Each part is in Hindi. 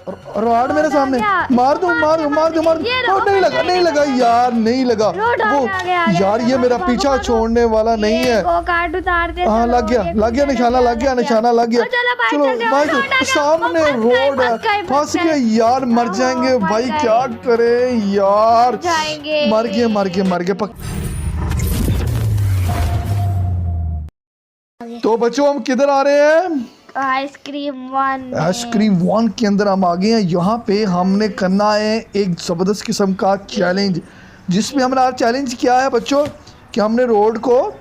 रॉड मेरे सामने, मार दो मार दो मार दो मार दो। नहीं लगा नहीं लगा यार, नहीं लगा वो यार, ये मेरा पीछा छोड़ने वाला नहीं है। हाँ लग गया निशाना, लग गया निशाना, लग गया। चलो भाई सामने रोड है, फंस गए यार, मर जाएंगे भाई, क्या करें यार, मर गए मर गए मर गए। तो बच्चों हम किधर आ रहे हैं? आइसक्रीम वन के अंदर हम आ गए हैं। यहाँ पे हमने करना है एक ज़बरदस्त किस्म का चैलेंज, जिसमें हमारा चैलेंज क्या है बच्चों कि हमने रोड को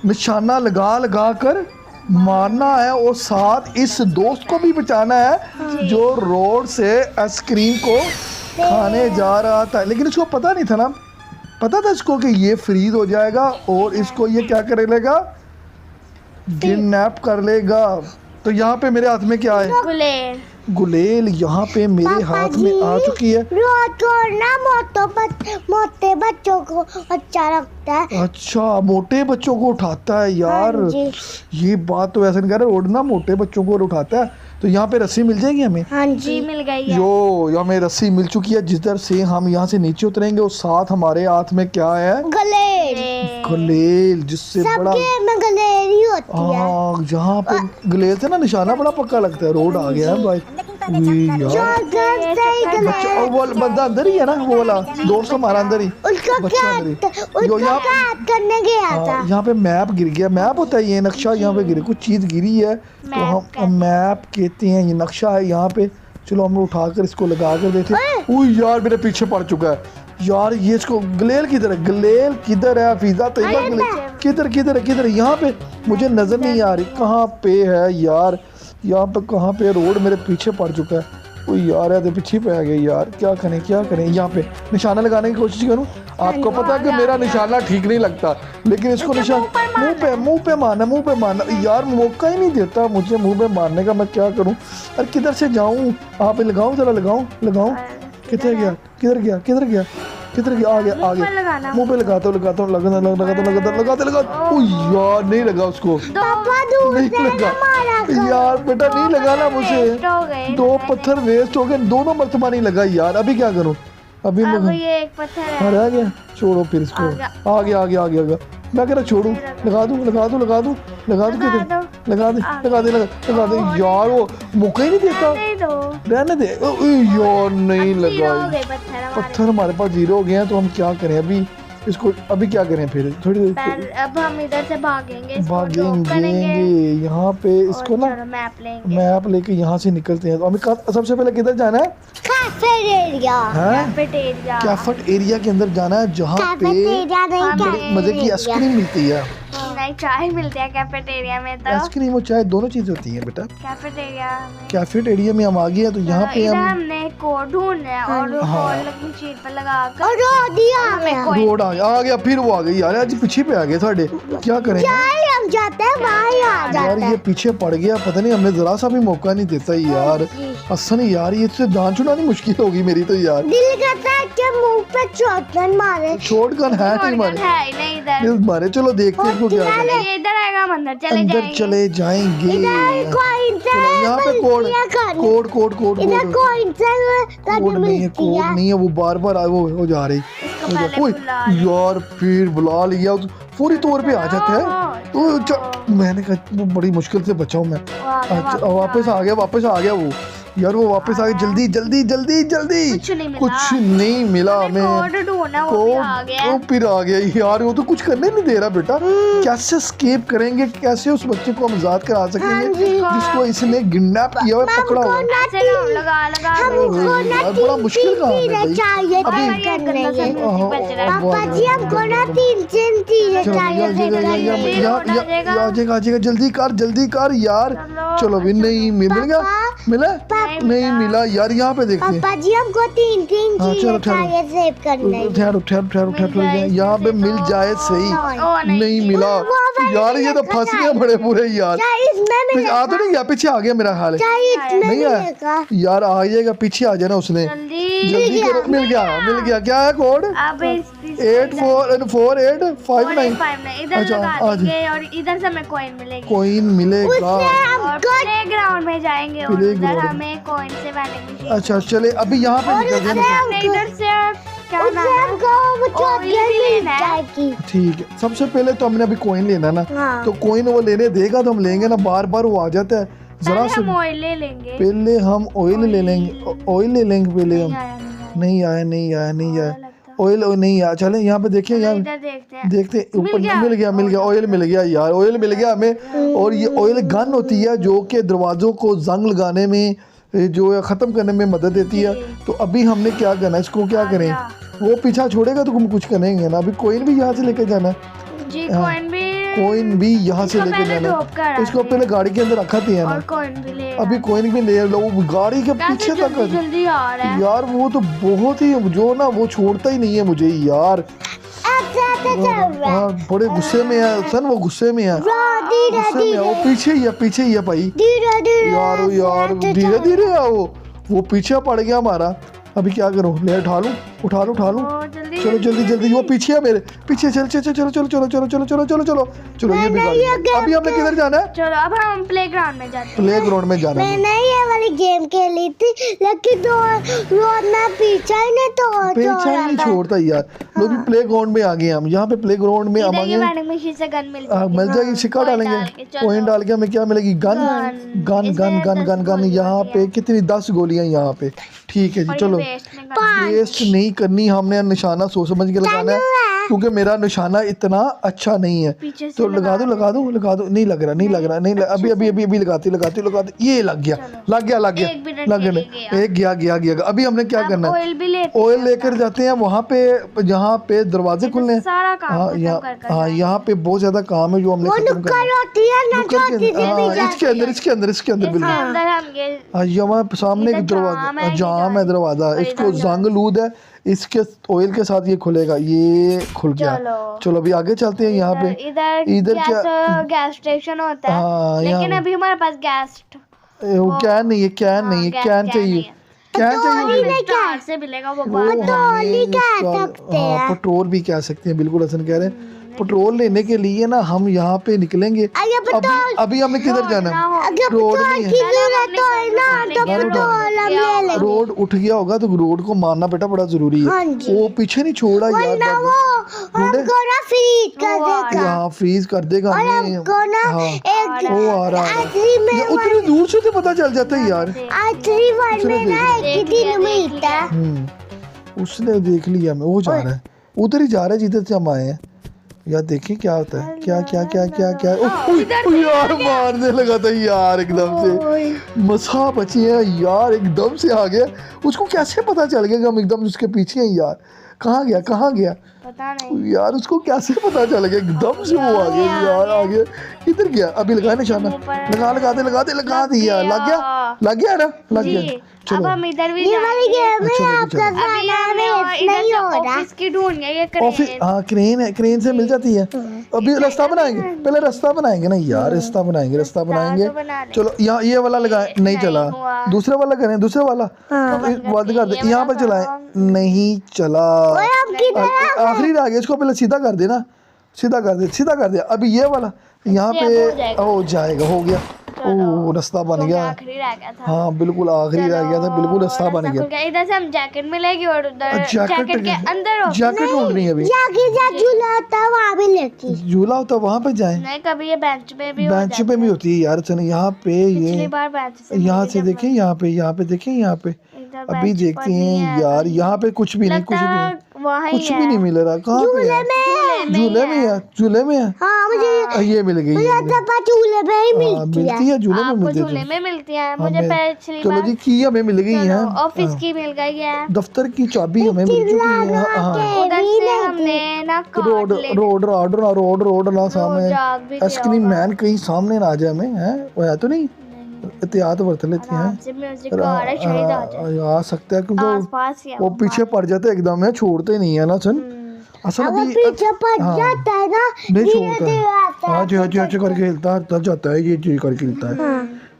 निशाना लगा लगा कर मारना है और साथ इस दोस्त को भी बचाना है जो रोड से आइसक्रीम को खाने जा रहा था। लेकिन इसको पता नहीं था ना, पता था इसको कि ये फ्रीज हो जाएगा और इसको ये क्या कर लेगा, किडनैप कर लेगा। तो यहाँ पे मेरे हाथ में क्या है? गुलेल। गुलेल यहाँ पे मेरे हाथ में आ चुकी है। मोटे बच्चों को अच्छा लगता है। अच्छा मोटे बच्चों को उठाता है यार, ये बात तो ऐसे नहीं कह रहे, रोड ना मोटे बच्चों को उठाता है। तो यहाँ पे रस्सी मिल जाएगी हमें? हाँ जी मिल गई है। यो हमें रस्सी मिल चुकी है, जिधर से हम यहाँ से नीचे उतरेंगे और साथ हमारे हाथ में क्या है? गुलेल। गुलेल जिससे बड़ा गुलेल ही होती है। हाँ जहाँ पे गुलेल से ना निशाना बड़ा पक्का लगता है। रोड आ गया है भाई यार, बच्चा वो बंदा अंदर ही है ना, वो वाला दोस्त हमारा अंदर ही, उसको क्या करने गया था? यहाँ पे मैप गिर गया, मैप होता है ये नक्शा, यहाँ पे गिरे कुछ चीज गिरी है तो हम मैप कहते हैं, ये नक्शा है यहाँ पे। चलो हम उठाकर इसको लगा कर देते। ओह यार मेरे पीछे पड़ चुका है यार, ये इसको गुलेल किधर है? गुलेल किधर है? फिजा तैयबा किधर किधर किधर? यहाँ पे मुझे नजर नहीं आ रही, कहाँ पे है यार? यहाँ पे कहाँ पे? रोड मेरे पीछे पड़ चुका है। ओ यार यार पीछे पे आ गए यार, क्या करें क्या करें? यहाँ पे निशाना लगाने की कोशिश करूँ। आपको पता है कि मेरा निशाना ठीक नहीं लगता, लेकिन इसको निशान मुंह पे मारना यार, मौका ही नहीं देता मुझे मुंह पे मारने का। मैं क्या करूँ? अरे किधर से जाऊँ? आप लगाऊँ जरा, लगाऊँ। किधर गया किधर गया किधर गया किधर गया? आ गया मुंह पे लगाता हूँ लगाता। ओ यार नहीं लगा उसको, नहीं लगा यार बेटा, नहीं लगाना मुझे। 2 पत्थर वेस्ट हो गए, दोनों मरतबा नहीं लगा यार। अभी क्या करूँ? अभी ये एक पत्थर है। रह गया, छोड़ो फिर इसको। आ गया मैं कह रहा छोड़ू, लगा दूं लगा दे यार, वो मौका ही नहीं देता, रहने दे यार। नहीं लगा, पत्थर हमारे पास 0 हो गए हैं, तो हम क्या करें अभी इसको? अभी क्या करें फिर? थोड़ी देर अब हम इधर से भागेंगे यहाँ पे इसको ना मैप लेके यहाँ से निकलते हैं। तो हमें सबसे पहले किधर जाना है? कैफेट एरिया के अंदर जाना है, जहाँ पे बड़ी मजे की आइसक्रीम मिलती है। नहीं चाय मिलती है कैफेटेरिया में। तो आइसक्रीम और चाय दोनों चीजें होती हैं बेटा कैफेट एरिया में। हम आ गए हैं तो यहाँ पे हमने कोड ढूंढना है और कोड लगी चीज पर लगाकर रोड आ गया। फिर वो आ गई यार, आज पीछे पे आ गए साढ़े, क्या करें? हम जाते हैं यार ये पीछे पड़ गया, पता नहीं हमें जरा सा भी मौका नहीं देता यार। असल यार ये तो जान छुड़ानी मुश्किल होगी मेरी तो यार। दिल करता है कि मुंह पे शॉटगन मारे। शॉटगन है नहीं मारे। चलो देखते हैं इसको क्या है। इधर आएगा, अंदर चले जाएंगे। यहाँ पे कोड नहीं है, वो बार वो हो जा रही यार। फिर बुला लिया, पूरी तौर पे आ जाता है तो मैंने कहा वो बड़ी मुश्किल से बचाऊं मैं। वापस आ गया वो यार, वो वापस आ गया। जल्दी कुछ नहीं मिला हमें। कोड फिर आ गया यार, वो तो कुछ करने नहीं दे रहा बेटा। कैसे स्केप करेंगे? कैसे उस बच्चे को हम आजाद करा सकेंगे जिसको इसने किडनैप किया हुआ, पकड़ा हुआ? बड़ा मुश्किल काम है। जल्दी कर यार। चलो भी नहीं मिला नहीं मिला यार। यहाँ पे देखते हैं पापा जी, हमको 3 चीजें चाहिए सेव करने। ठहरो यहाँ पे मिल जाए सही। नहीं मिला यार, ये तो फंस गया बड़े पूरे यार। आ तो नहीं गया, पीछे आ गया मेरा हाल नहीं है यार। आ जाएगा, पीछे आ जाना उसने। जल्दी करो। मिल गया। क्या है कोड? 844859। अच्छा और इधर से हमें कॉइन मिलेगा। प्लेग्राउंड में जाएंगे प्ले इधर ग्राउंड। हमें कॉइन से वेंडिंग मशीन। अच्छा चले अभी यहाँ पे निकलते हैं ना। हमने इधर से क्या नाम है ऑयल भी लेना है। ठीक है, सबसे पहले तो हमने अभी कॉइन लेना ना, हाँ। तो कॉइन वो लेने देगा तो हम लेंगे ना, बार बार वो आ जाता है। जरा पहले से हम ऑयल ले लेंगे। पहले हम ऑयल ले लेंगे, ऑयल ले लेंगे पहले हम। नहीं आया नहीं आया लगता। ऑयल नहीं आया। चले यहाँ पे देखिए, यहाँ इधर देखते हैं। देखते ऊपर गया। मिल गया ऑयल मिल गया यार, ऑयल मिल गया हमें। और ये ऑयल गन होती है जो कि दरवाज़ों को जंग लगाने में, जो है ख़त्म करने में मदद देती है। तो अभी हमने क्या करना है, इसको क्या करें, वो पीछा छोड़ेगा तो हम कुछ करेंगे ना। अभी कॉइन भी यहाँ से लेके जाना है जी, हाँ। कॉइन भी यहाँ से इसको लेके पहले जाना ड्रॉप है। करा इसको दे। पहले गाड़ी के अंदर रखा है और ना, कॉइन भी ले अभी कॉइन भी ले लो, वो गाड़ी के पीछे तक जल्दी जल्दी आ रहा है। यार वो तो बहुत ही जो ना, वो छोड़ता ही नहीं है मुझे यार। हाँ बड़े गुस्से में है सन, वो गुस्से में है, गुस्से में है। वो पीछे ही है भाई यार। यार धीरे धीरे है वो पीछे पड़ गया हमारा। अभी क्या करूं, ले उठा लूं जल्दी चलो जल्दी वो पीछे है मेरे पीछे। चलो ये भी गाड़ी। अभी हमने किधर जाना है, चलो अब हम प्लेग्राउंड में जाते हैं। प्ले ग्राउंड में जाना है। मैंने ये वाली गेम खेली थी, लेकिन तो रोड में पीछा ही नहीं पीछा ही नहीं छोड़ता यार। लो भी प्ले ग्राउंड में आ गए हम। यहाँ पे प्ले ग्राउंड में हम आ गए। वेंडिंग मशीन से गन मिल मिल जाएगी, सिक्का डालेंगे, कॉइन डाल के हमें क्या मिलेगी, गन। यहाँ पे कितनी 10 गोलियां यहाँ पे। ठीक है जी चलो, वेस्ट नहीं करनी हमने, निशाना सोच समझ के लगाना है, क्योंकि मेरा निशाना इतना अच्छा नहीं है। तो लगा दो नहीं लग रहा अभी लगाते ये लग गया। एक गया। अभी हमने क्या करना है, ऑयल लेकर जाते हैं वहाँ पे, जहाँ पे दरवाजे खुलने। हाँ यहाँ पे बहुत ज्यादा काम है जो हमने खत्म करना। इसके अंदर बिल्कुल यहाँ सामने एक दरवाजा, जाम है दरवाजा, इसको जंग लूद है, इसके ऑयल के साथ ये खुलेगा। ये खुल गया। चलो अभी आगे चलते हैं। यहाँ पे इधर क्या गैस स्टेशन होता है। हाँ, लेकिन अभी हमारे पास गैस कैन नहीं है, कैन चाहिए स्टार से मिलेगा वो पेट्रोल भी कह सकते हैं, बिल्कुल हसन कह रहे हैं। पेट्रोल लेने के लिए ना हम यहाँ पे निकलेंगे। अभी हमें किधर जाना है, रोड नहीं है, रोड उठ गया होगा तो रोड को मारना बेटा बड़ा जरूरी है। वो पीछे नहीं छोड़ा यार, यहाँ फ्रीज कर देगा हमें। वो आ रहा है, उतनी दूर से तो पता चल जाता है यार। उसने देख लिया हमें, वो जा रहा है, उधर ही जा रहा है जिधर से हम आए हैं। यार देखिए क्या होता है, क्या यार मारने लगा था यार, एकदम से मसा बची है यार, एकदम से आ गया। उसको कैसे पता चल गया कि हम एकदम उसके पीछे हैं यार। कहाँ गया पता नहीं यार, उसको कैसे पता चल गया, एकदम से वो आ गया यार, आ गया। किधर गया, अभी लगाया निशाना, लगा दिया, लग गया ना। चलो अब हम इधर भी ऑफिस, हाँ क्रेन से मिल जाती है। अभी रास्ता बनाएंगे, पहले रास्ता बनाएंगे ना यार, रास्ता बनाएंगे। चलो यहाँ ये वाला लगाए, नहीं चला, दूसरा वाला करें, दूसरा वाला बंद कर दे, यहाँ पर चलाएं, नहीं चला, आखिरी रह गया। इसको पहले सीधा कर देना, सीधा कर दे। अभी ये वाला यहाँ पे हो जाएगा, हो गया। ओ रास्ता बन गया, आखिरी रह गया था। हाँ बिल्कुल आखिरी रह गया था, बिल्कुल रास्ता बन गया। इधर से हम जैकेट मिलेगी और उधर जैकेट के अंदर जैकेट ढूंढनी है अभी। झूला होता है वहाँ भी लेती, झूला होता है वहाँ पे जाए। नहीं कभी ये बेंच पे भी होती है यार। चलो यहाँ पे ये यहाँ से देखें, यहाँ पे देखें, यहाँ पे अभी देखते हैं यार, यहाँ पे कुछ भी नहीं मिल रहा। कहाँ पे है, झूले में है। हाँ मुझे ये मिल गई, झूले में ही मिलती है, झूले में मिलती है। मुझे पिछली चलो जी की हमें मिल गई है, ऑफिस की मिल गई है, दफ्तर की चाबी हमें मिल चुकी है। उधर से हमने ना रोड ना सामने, आइसक्रीम मैन कहीं सामने ना आ जाए हमें, है वो है तो नहीं, एहतियात बरत लेती हैं, आ सकता है क्योंकि वो पीछे पड़ जाते एकदम है, छोड़ते नहीं है ना सन। असल अभी पीछे पड़ जाता है ना, नहीं छोड़ता है, हाँ जी करके हिलता है, जाता है ये चीज करके हिलता है।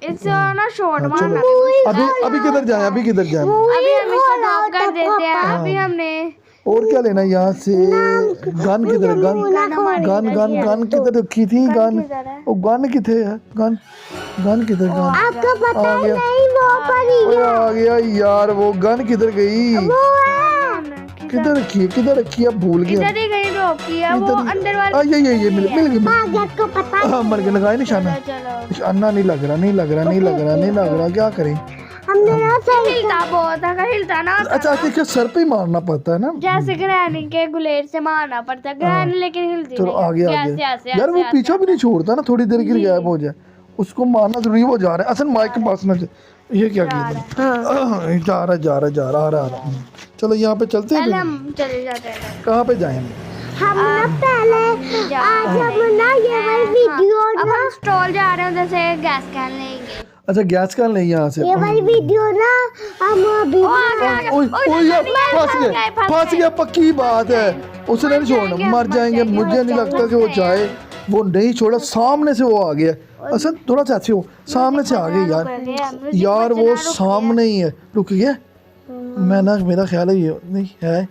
इससे ना शॉट मारना। अभी किधर जाए, अभी हम इसको ड्रॉप कर देते हैं। अभी हमने और क्या लेना यहाँ से, गन किधर है, गन किधर रखी थी, गन किथे है, गन गन किधर गन आपको पता आ गया। नहीं वो पड़ी ओए आ गया यार, वो गन किधर गई? वो है किधर रखी है? भूल गया। इधर ही कहीं ड्रॉप किया वो इधर ही- अंदर वाले। ये मिल गया। भाग्य को पता हाँ, मर गया। लगाए निशाना। चलो निशाना नहीं लग रहा। क्या करें? हमने ना सही हिलता बहुत है, हिलता ना अच्छा देखिए, सर पे ही मारना पड़ता है ना। जैसे ग्रैनी के गुलेर से मारना पड़ता है, ग्रैनी लेकिन हिलती चलो नहीं। आगे ऐसे, ऐसे, यार वो ऐसे, पीछा भी नहीं छोड़ता ना, थोड़ी देर के लिए गायब हो जाए, उसको मारना जरूरी। वो जा रहा है असल माइक के पास ना। ये क्या किया? जा रहा। चलो यहाँ पे चलते पहले हैं। हम चले जाते हैं। कहाँ पे जाएं? हम ना पहले आज हम ना ये वाली वीडियो अब ना हम स्टॉल जा रहे हैं, उधर से गैस कैन लेंगे। अच्छा गैस का नहीं यहाँ से। ये वाली वीडियो ना हम अभी ओए यार, फंस गया। पक्की बात है, उसने नहीं छोड़ना। मर जाएंगे। मुझे नहीं लगता कि वो जाए। वो नहीं छोड़ा, सामने से वो आ गया। असल थोड़ा सा अच्छे हो, सामने से आ गए यार। वो सामने ही है। रुक गया। मैं ना, मेरा ख्याल है ये नहीं है।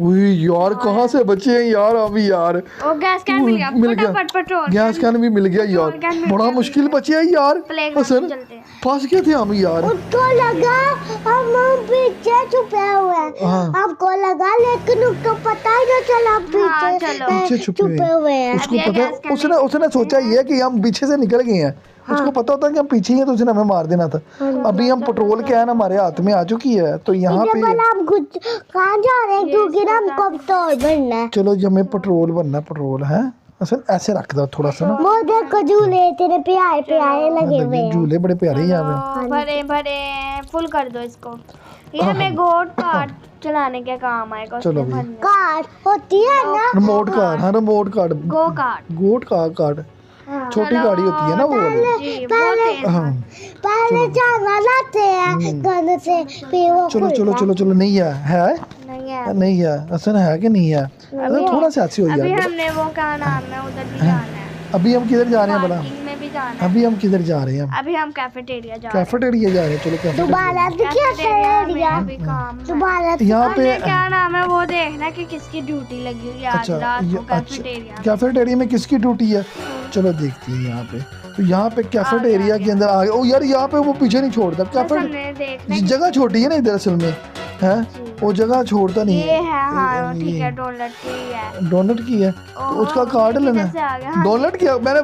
वही यार, कहाँ से बचे हैं यार अभी यार। ओ गैस कैन मिल गया, फटाफट पेट्रोल गैस कैन भी मिल गया यार। कैन मिल बड़ा गया। मुश्किल बचे हैं यार। प्लेग असल चलते हैं। फंस गए थे हम यार। उसको लगा हम पीछे छुपे हुए हैं। हाँ। हमको लगा लेकिन उसको पता ही नहीं चला हाँ, पीछे चलो। पीछे छुपे हुए हैं। उसको अब ये पता, गैस कैन उसने सोचा ये कि हम पीछे से निकल गए हैं। उसको पता होता कि हम पीछे ही हैं तो उसने हमें मार देना था। अभी हम पेट्रोल कैन हमारे हाथ में आ चुकी है, तो यहाँ पे बोला हम कुछ कहाँ जा रहे हैं क्योंकि ना हमको अब तो बनना है। चलो जी, हमें पेट्रोल भरना। पेट्रोल है असल ऐसे रख दो थोड़ा सा ना। वो देखो झूले तेरे प्यारे लगे हुए हैं। झूले बड़े प्यारे हैं यहाँ पे। भरे भरे फुल कर दो इसको। ये हमें गोट कार्ड चलाने के काम आएगा। चलो उसमें भाई। भरने। कार होती है ना। Remote card. हाँ remote card. Go card. Goat का कार्ड। छोटी गाड़ी होती है ना वो वाली। जी बहुत तेज। हाँ पहले जाना लाते हैं गन से फिर वो चलो नहीं है नहीं है। असल है कि नहीं है? अरे थोड़ा सा अच्छी हो अभी यार। हमने वो क्या नाम है उधर भी जाना है। अभी हम किधर जा रहे हैं बड़ा? पार्किंग में भी जाना है। अभी हम किधर जा रहे हैं? अभी हम कैफेटेरिया जा रहे हैं। कैफेटेरिया जा रहे हैं। चलो कैफेटेरिया। दोबारा तो क्या कैफेटेरिया में अभी काम है। दोबारा यहाँ पे हमने क्या नाम है वो देखना कि किसकी ड्यूटी लगी हुई है आज अच्छा रात को अच्छा कैफेटेरिया में। कैफेटेरिया में किसकी ड्यूटी है? चलो देखते हैं यहाँ पे। तो यहाँ पे कैफेटेरिया के अंदर आ गए। ओ यार यहाँ पे वो पीछे नहीं छोड़ता। बस कैफे हमने देखना जगह छोटी है ना इधर असल में है। वो जगह छोड़ता नहीं ये है। हाँ ठीक ये है, डॉलर की है। डोनट की है तो ओहो, उसका कार्ड किधर लेना से आ गया? है। हाँ, डोनट की मैंने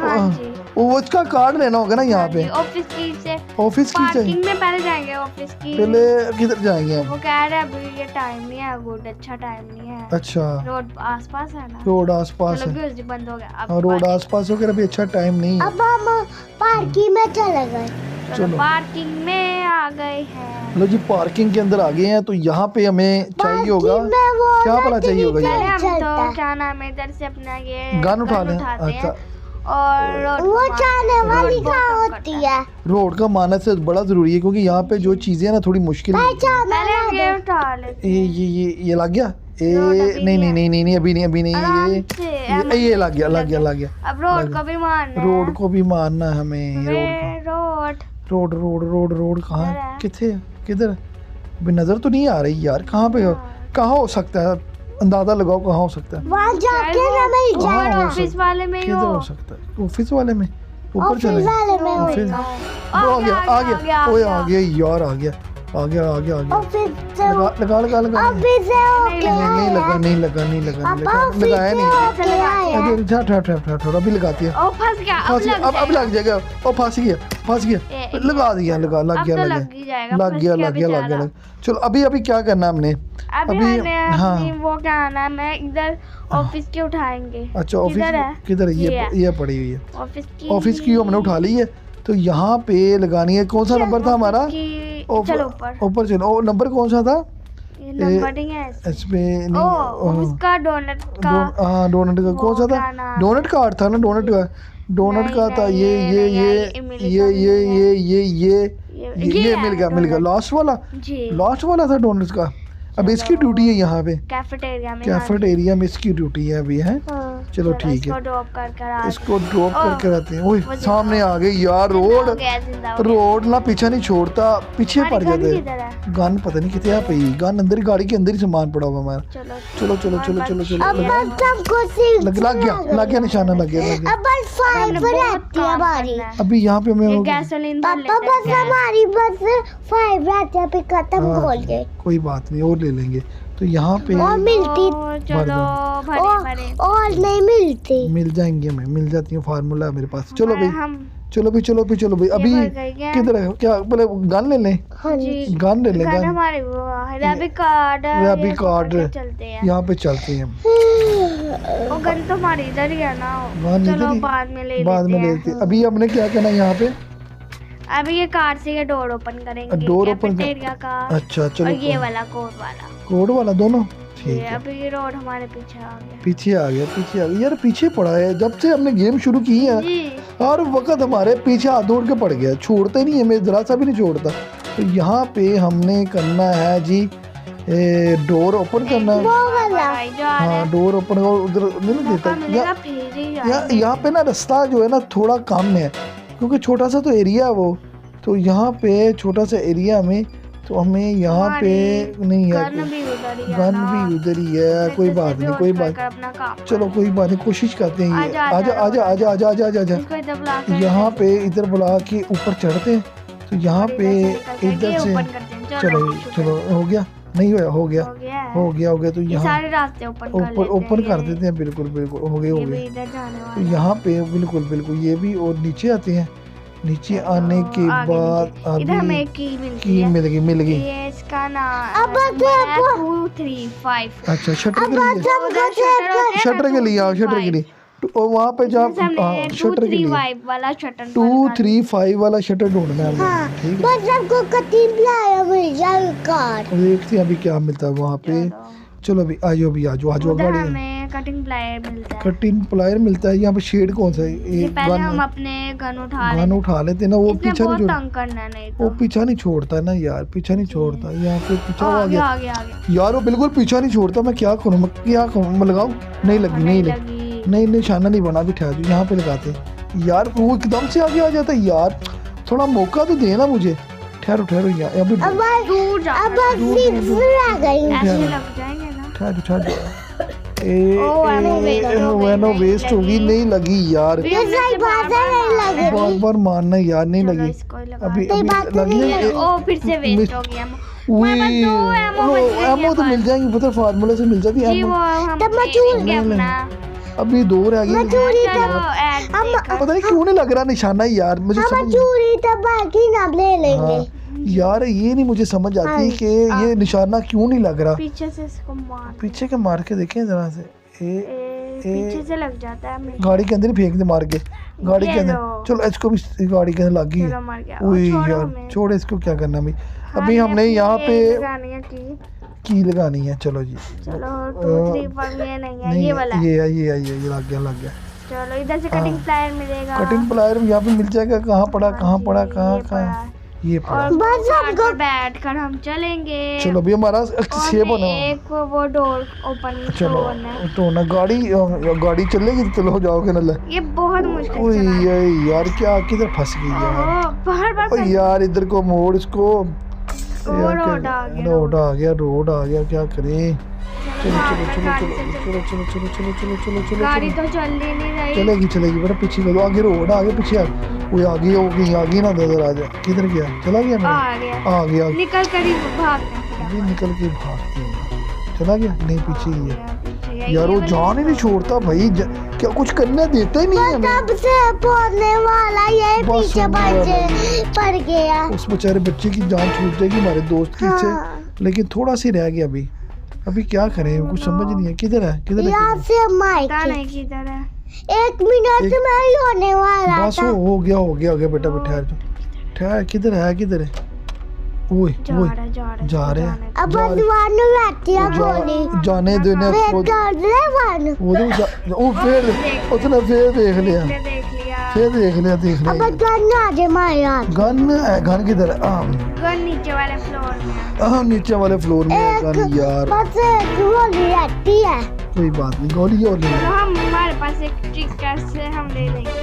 हाँ जी। वो उसका कार्ड लेना होगा ना यहाँ पे। ऑफिस की से ऑफिस की चाहिए। पार्किंग में पहले जाएंगे ऑफिस की। पहले किधर जाएंगे हम? वो कह रहे हैं अभी ये टाइम नहीं है, गुड अच्छा टाइम नहीं है। अच्छा रोड आसपास है ना। रोड आसपास चलो है। म्यूजिक बंद हो गया। अब हाँ, रोड आसपास हो गया। अभी अच्छा टाइम नहीं है। अब हम पार्किंग में चले गए। चलो पार्किंग में आ गए हैं। लो जी, पार्किंग के अंदर आ गए हैं। तो यहाँ पे हमें चाहिए होगा पार्किंग में वो क्या भला चाहिए होगा पहले ये? हम चलता तो है। क्या नाम है इधर से अपना ये गन उठा लें। उठाते हैं अच्छा और रोड वो को जाने वाली रोड कहाँ बंद होती करता है? रोड का मानना से बड़ा जरूरी है, क्योंकि यहाँ पे जो चीजें हैं ना थोड़ी मुश्किल है। पहचान पहले हम ये उठा लेते हैं। ये लग गया। रोड अभी नहीं अभी नहीं आराम ये से, ये लग गया। अब रोड को भी मारना है। रोड को भी मारना है हमें। रोड रोड कहाँ इधर है? है। किधर अभी नजर तो नहीं आ रही यार। कहाँ पे कहाँ हो सकता है? अंदाजा लगाओ कहाँ हो सकता है। वहाँ जाके ना मिल कहाँ जाएगा। हो ऑफिस वाले में ही किधर हो। हो सकता है? ऑफिस वाले में ऊपर ऑफिस चले वाले में ऑफिस होगा। वो आ गया ओए आ गया यार। आ गया ऑफिस से लगा ऑफिस से होके आया। नहीं पापा ऑफिस लगाया से नहीं। होके आया। अरे ठहर अभी लगाती है। ओ फंस गया। अब लग जाएगा। ओ फंस गया। लगा दिया लग गया लग गया। चलो अभी क्या करना हमने? अभी अभी- हमने हाँ। अपनी वो क्या नाम है इधर ऑफिस के उठाएंगे। अच्छा ऑफिस किधर है? ये पड़ी हुई है। ऑफिस की हमने उठा ली है। तो यहाँ पे लगानी है। कौन सा नंबर था हमारा? चलो ऊपर चलो। ओ नंबर कौन सा था? ये नंबर नहीं है इसमें ओ उसका डोनट का हाँ डोनट का कौन सा था? क्या नाम? डोनट कार्ड था ना। डोनट का था ये मिल गया लास्ट वाला था डोनट का। अब इसकी ड्यूटी है यहाँ पे कैफेटेरिया में। कैफेटेरिया में इसकी ड्यूटी है अभी है। चलो ठीक इसको है, ड्रॉप करके आ इसको ड्रॉप ओह, करके आते हैं। ओए वो जिंदा सामने आ गई यार हो रोड। गया, जिंदा हो गया। रोड ना पीछा नहीं छोड़ता, पीछे हमारी पड़ गन जाते किधर है? गन पता नहीं कितने है पई, गन अंदर ही, गाड़ी के अंदर ही सामान पड़ा हुआ हमारा। चलो चलो चलो चलो चलो चलो अब बस सबको सिर्फ लग गया निशाना, लग गया। अब बस फाइव रहती है हमारी। अभी यहाँ पे मैं ये गैसोलीन भर पापा लेते बस हैं। हमारी बस फाइव रहती है, फिर खत्म हाँ, खोल के कोई बात नहीं और ले लेंगे। तो यहाँ पे और मिलती ओ, चलो भरे भरे और नहीं मिलती। मिल जाएंगे, हमें मिल जाती है, फार्मूला है मेरे पास। चलो भाई हम चलो भाई चलो भाई चलो भाई। अभी भर गई क्या? किधर है, क्या बोले गन ले लें? हाँ जी जी गन ले लें, गन गन हमारे वो रैबिट कार्ड रैबिट कार्ड। चलते हैं। यहाँ पे चलते हैं, वो गन तो हमारी इधर ही है ना। गन इधर चलो ही? बाद में ले बाद में लेते लेते हैं। हैं। अभी हमने क्या करना है यहाँ पे? अभी ये कार से ये डोर ओपन करेंगे, डोर ओपन कैफेटेरिया का। अच्छा और चलो, ये वाला कोड वाला। कोड वाला दोनों ठीक ये है। अभी ये रोड हमारे पीछे आ गया। पीछे आ गया, पीछे आ गया यार, पीछे पड़ा है जब से हमने गेम शुरू की है। जी हर वक्त हमारे पीछे हाथ दौड़ के पड़ गया, छोड़ते नहीं है, मैं जरा सा भी नहीं छोड़ता। तो यहाँ पे हमने करना है जी, डोर ओपन करना है। वो वाला भाई जा रहे हाँ हैं। डोर ओपन और उधर नहीं ना देता। मौका मिलेगा फिर ही यहाँ पे ना रास्ता जो है ना थोड़ा कम है, क्योंकि छोटा सा तो एरिया है वो। तो यहाँ पे छोटा सा एरिया में तो हमें यहाँ पे नहीं है, गन भी उधर ही है गन ना। भी उधर ही है। कोई जैसे बात भी नहीं, कोई होश बात, कर अपना काम चलो कोई बात नहीं, कोशिश करते हैं। ये आजा, आजा आजा आजा आजा आजा आजा आजा। इसको इधर बुला के यहाँ पे इधर बुला के ऊपर चढ़ते हैं। तो यहाँ और पे इधर इधर से से ओपन करते हैं। चलो चलो हो गया, नहीं होया, हो गया हो गया है। हो गया हो गया। तो ये यहाँ सारे रास्ते ओपन कर ऊपर लेते ओपन हैं। कर देते हैं, बिल्कुल बिल्कुल हो गए ये हो भी गए। इधर जाने तो वाला यहाँ पे बिल्कुल बिल्कुल ये भी, और नीचे आते हैं। नीचे आने के आगे बाद नीचे। इधर हमें अभी एक की मिलती की है। मिल गई। ये इसका नाम अब तो 235। अच्छा शटर के लिए, उधर शटर होते हैं शटर ना, के लिए आओ, शटर के लिए। तो वहाँ पे जा, इसमें से हमने हाँ शटर के लिए 235 वाला शटर 235 वाला शटर ढूंढना है हाँ हमें, ठीक है। बस सबको कटीम लाया मिल जाए कार। देखते हैं अभी क्या मिलता है वहाँ पे। चलो अभी आजो, अभी आजो आजो उधर गाड़ी। हमें कटिंग प्लायर मिलता है। कटिंग प्लायर मिलता है। यहाँ पे शेड कौन सा है? इससे ये पहले हम गन, अपने गन उठा गन उठा लेते हैं ना, वो इसने पीछा बहुत नहीं छोड़, तंग करना है, नहीं वो तो पीछा नहीं छोड़ता ना यार, पीछा नहीं छोड़ता। यहाँ पे पीछा आ आगे गया आगे आगे यार, वो बिल्कुल पीछा नहीं छोड़ता। मैं क्या करूँ, मैं क्या करूँ, मैं लगाऊँ? नहीं लगी, नहीं लगी, लगी। नहीं निशाना नहीं बना। भी ठहर जाओ, यहाँ पे लगाते हैं यार, वो एकदम से आगे आ जाता है यार। थोड़ा मौका तो देना मुझे। ठहरो ठहरो यार, अभी अब दूर जा अब सिक्स रह गई। ऐसे लग जाएंगे ना। ठहरो ठहरो। ammo वेस्ट होगी, नहीं लगी यार। फिर हमने सही से बात बार-बार है, नहीं मारना है। लगी। बार बार मारना यार, नहीं चलो लगी। इसको ही लगा अभी दो। अभी बात तो लगी नहीं है। ओ फिर से वेस्ट हो गया हमारे पास दो ammo बच गई एमओ तो है मिल जाएंगी, पता फार्मूला से मिल जाती है जी। वो ammo। हम तब मैं ले चूर लेंगे ले अपना। अभी दो रह गई। चूरी चलो ऐड देखा। पता नहीं क्यों नहीं लग रहा निशाना यार, मुझे हम समझ चूरी तब बाकी नाम ले लेंगे। हाँ, यार ये नहीं मुझे समझ आती कि ये निशाना क्यों नहीं लग रहा। पीछे से इसको मार पीछे के मार के देखें जरा से। पीछे से लग जाता है हमें। गाड़ी के अंदर ही फेंक दे मार के, गाड़ी के ये अंदर। लो। चलो इसको भी गाड़ी के अंदर लग गई। चलो मर गया। ओ, ओए छोड़ो यार हमें। छोड़, इसको क्या करना अभी। हाँ, अभी हमने ये यहाँ पे लगानी है की। लगानी है। चलो जी, चलो 2 3 पर ये नहीं है, ये वाला है। ये लग गया लग गया। चलो इधर से कटिंग प्लायर मिलेगा। कटिंग प्लायर यहाँ पे मिल जाएगा। कहाँ पड़ा, कहाँ पड़ा, कहाँ ये पड़ा कहाँ, है। ये पड़ा। और बस हमको बैठ कर हम चलेंगे। चलो अभी हमारा और सेब होना। एक वो डोर ओपन चलो करना है। तो ना गाड़ी चलेगी तो चलो जाओगे ना। ये बहुत मुश्किल ओए चला है। यार क्या किधर फंस गई यार। ओहो, बाहर बाहर ओ यार इधर को मोड़ इसको। यार रोड क्या- आ गया, रोड आ गया, रोड आ गया, क्या करें। चलो गाड़ी चलो चलो गाड़ी चलो से- चलो चलो चलो चलो चलो चलो चलो गाड़ी चलो तो चल ही नहीं रही। चलेगी चलेगी बेटा, पीछे करो, आगे रोड आगे पीछे आ। वो आगे हो गई, आगे ना नजर आ जाए। किधर गया, चला गया मेरा, आ गया। आ गया। निकल कर ही भागते हैं अभी निकल के भागते हैं। चला गया, नहीं पीछे ही है पीछे। यार। वो जान ही नहीं छोड़ता भाई, क्या कुछ करने देता ही नहीं है हमें। तब से पौधने वाला ये बस पीछे होने वाला बच्चे पड़ गया। उस बेचारे बच्चे की जान छूट जाएगी हमारे दोस्त की से। हाँ। लेकिन थोड़ा सी रह गया अभी। अभी क्या करें, कुछ समझ नहीं है। किधर है, किधर है, यहाँ किधर से पता माइक नहीं किधर है। 1 मिनट में ही होने वाला है? बस था। हो गया हो गया बेटा, ठहर जा, ठहर। किधर है, किधर है? ओए जा ओए रहा जा रहे हैं। जाने अब जा रहे- दीवार में बैठी है गोली। जाने देने वेट वो कर ले वन। ओ फिर उसने फिर देख लिया, दे। देख लिया। फिर देख लिया, देख अब लिया। गन आ जाए हमारे हाथ। गन है, गन किधर है? गन नीचे वाले फ्लोर में है। नीचे वाले फ्लोर में है गन यार। बस एक गोली रहती है। कोई बात नहीं, गोली और ले तो लो। हम हमारे पास एक ट्रिक है, हम ले लेंगे।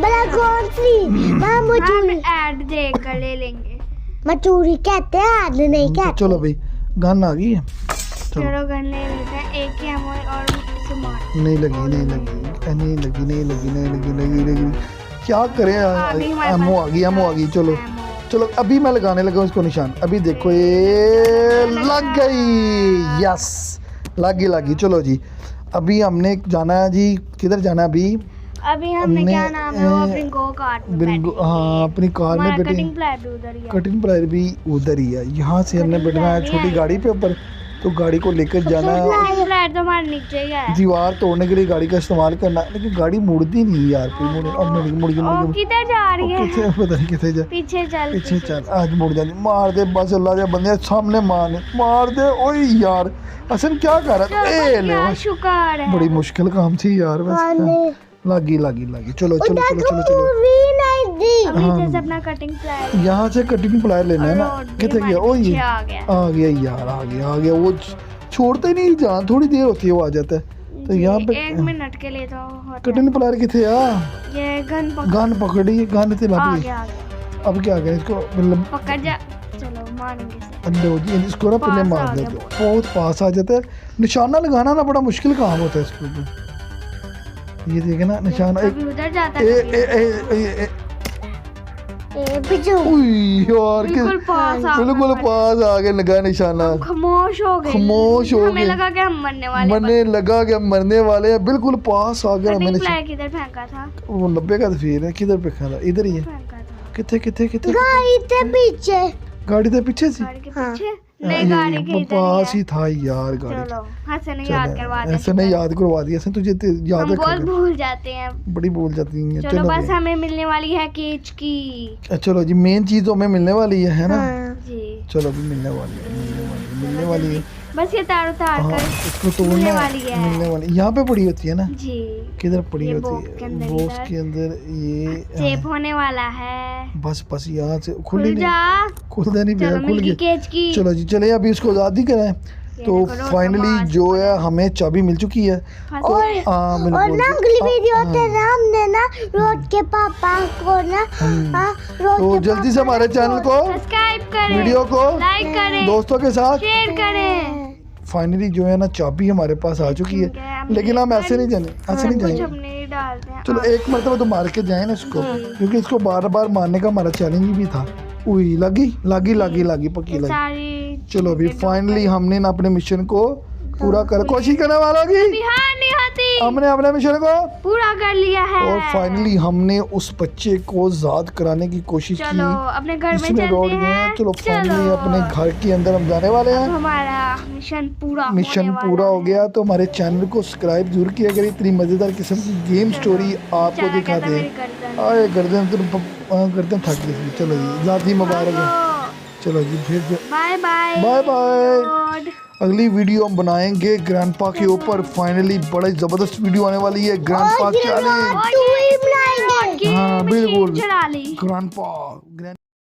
बड़ा कौन सी माँ हम मचूरी ऐड देकर ले लेंगे। मचूरी कहते हैं आदमी नहीं तो कहते। चलो भाई, गन आ गई है। चलो, चलो गन ले लेते हैं, एक ही हम और इसे मार। नहीं लगी, नहीं लगी, नहीं लगी, नहीं लगी, नहीं लगी, नहीं लगी। क्या करें, गई हमारे एमओ पास। आ गई, एमओ आ गई। चलो एमओ। चलो, अभी मैं लगाने लगा उसको निशान। अभी देखो ये लग गई, यस, लग गई। चलो जी, अभी हमने जाना है जी, किधर जाना है अभी? अभी हमने हमने, क्या नाम है वो अपनी गो कार्ट में बिल्कुल, बैठेंगे। हाँ, अपनी कार में हमारा बैठे। कटिंग प्लायर भी उधर ही है। कटिंग प्लायर भी उधर ही है। यहाँ से हमने कटिंग बैठना है प्लायर छोटी नहीं गाड़ी पे ऊपर, तो गाड़ी को लेकर जाना है। कटिंग प्लायर तो हमारे नीचे ही है। दीवार तोड़ने के लिए गाड़ी का इस्तेमाल करना है, लेकिन गाड़ी मुड़ती नहीं यार। फिर मुड़ ओ किधर जा रही है? किथे, पता नहीं किथे जा। पीछे चल। पीछे चल, आज मुड़ जाती। मार दे बस, अल्लाह के बंदे सामने मार दे। ओए यार, हसन क्या कर रहा है? ए ले, क्या शुक्र है। बड़ी मुश्किल काम थी यार। बस लगी। चलो चलो चलो चलो चलो। भी नहीं दी। अभी हाँ। जैसे अपना कटिंग प्लायर यहाँ से कटिंग प्लायर लेना है ना। रोड भी किथे गया? हमारे ओ ये पीछे आ गया। आ गया यार, आ गया। वो छोड़ता ही नहीं जान, थोड़ी देर होती है वो आ जाता है। तो जी, यहाँ पे 1 मिनट के लिए तो होता है। कटिंग प्लायर किथे आ? ये गन गन पकड़ी, गन से आ लग गई। गया। अब क्या करें इसको? मतलब पकड़ जा। चलो मारेंगे इसे। अंडे जी, इसको ना पहले पास मार आ देते। गया। बहुत पास आ जाता है। निशाना लगाना ना बड़ा मुश्किल काम होता है इसके ऊपर। ये देखे ना निशाना। कभी उधर जाता ए है, ए कभी ए ए ए बिजू उई यार, बिल्कुल पास आ गए। बिल्कुल पास आ गए, लगा निशाना। हम खामोश हो गए। खामोश हो हमें गए। लगा कि हम मरने वाले हैं। मरने लगा कि हम मरने वाले हैं। बिल्कुल पास आ गया। कटिंग मैंने प्लायर किधर फेंका था? वो 90 का तस्वीर है, किधर पे खड़ा? इधर ही है। फेंका था किथे किथे किथे? गाड़ी के पीछे। गाड़ी के पीछे से। गाड़ी के हाँ। पीछे। नहीं, गाड़ी के इधर पास ही ही था यार गाड़ी। है। चलो हसन चलो, याद करवा दे। ऐसे नहीं याद करवा दिया, ऐसे तुझे याद हम बहुत रखा। भूल जाते हैं। बड़ी भूल जाती है। चलो चलो बस भाई। हमें मिलने वाली है केच की। चलो जी, मेन चीज तो हमें मिलने वाली है ना? हाँ। जी चलो अभी मिलने वाली है। बस ये तार उतार हाँ, कर इसको तोड़ना मिलने है। वाली है। मिलने वाली यहाँ पे पड़ी होती है ना? जी। किधर पड़ी ये होती बॉक्स के है? अंदर बॉक्स इधर। के अंदर ये। सेफ होने वाला है। बस यहाँ से खुल खुल ही जा। नहीं, खुलता नहीं चलो गया, खुल मिल गई गया। केच की। चलो जी, चले अभी इसको आज़ादी कराएं। ये तो देखो, रोड फाइनली समाज जो है हमें चाबी मिल चुकी है। हाँ, तो और- हाँ, और बिल्कुल। ना अगली वीडियो हाँ, पे ना हमने ना रोड के पापा को ना रोड तो के जल्दी से पापा हमारे ने चैनल को, सब्सक्राइब करें, वीडियो को लाइक करें, दोस्तों के साथ। शेयर करें। फाइनली जो है ना चाबी हमारे पास आ चुकी ठीक है, है, हम लेकिन हम ऐसे नहीं जाने, ऐसे नहीं कुछ जाएंगे। अपने ही डालते हैं। चलो एक मरतबा तो मार के जाए ना इसको, क्योंकि इसको बार बार मारने का हमारा चैलेंज भी था। उई लगी पक्की ये लगी। सारी चलो अभी चीजें फाइनली हमने ना अपने मिशन को पूरा कर कोशिश करने वालों की, बिहार नहीं होती, हमने अपने मिशन को पूरा कर लिया है। और फाइनली हमने उस बच्चे को ज़ाद कराने की कोशिश चलो की। अपने घर में इसमें रोड चलते गए। हैं। चलो फाइनली अपने घर के अंदर हम जाने वाले अब हैं। हमारा मिशन पूरा मिशन होने वाला पूरा हो है। गया, तो हमारे चैनल को सब्सक्राइब जरूर किया करें। इतनी मज़ेदार किस्म की गेम स्टोरी आपको चला गया था दिखाते मेरी हैं। गर्दन। आए गर्दन थक गई। चलो जी, ज़ाती मुबारक है। चलो जी, फिर bye bye bye bye. God. अगली वीडियो हम बनाएंगे ग्रैंडपा के ऊपर। फाइनली बड़ा ज़बरदस्त वीडियो आने वाली है, ग्रैंडपा चैलेंज। तू ही बनाएंगे। हाँ, बिल्कुल। चला ली। ग्रैंडपा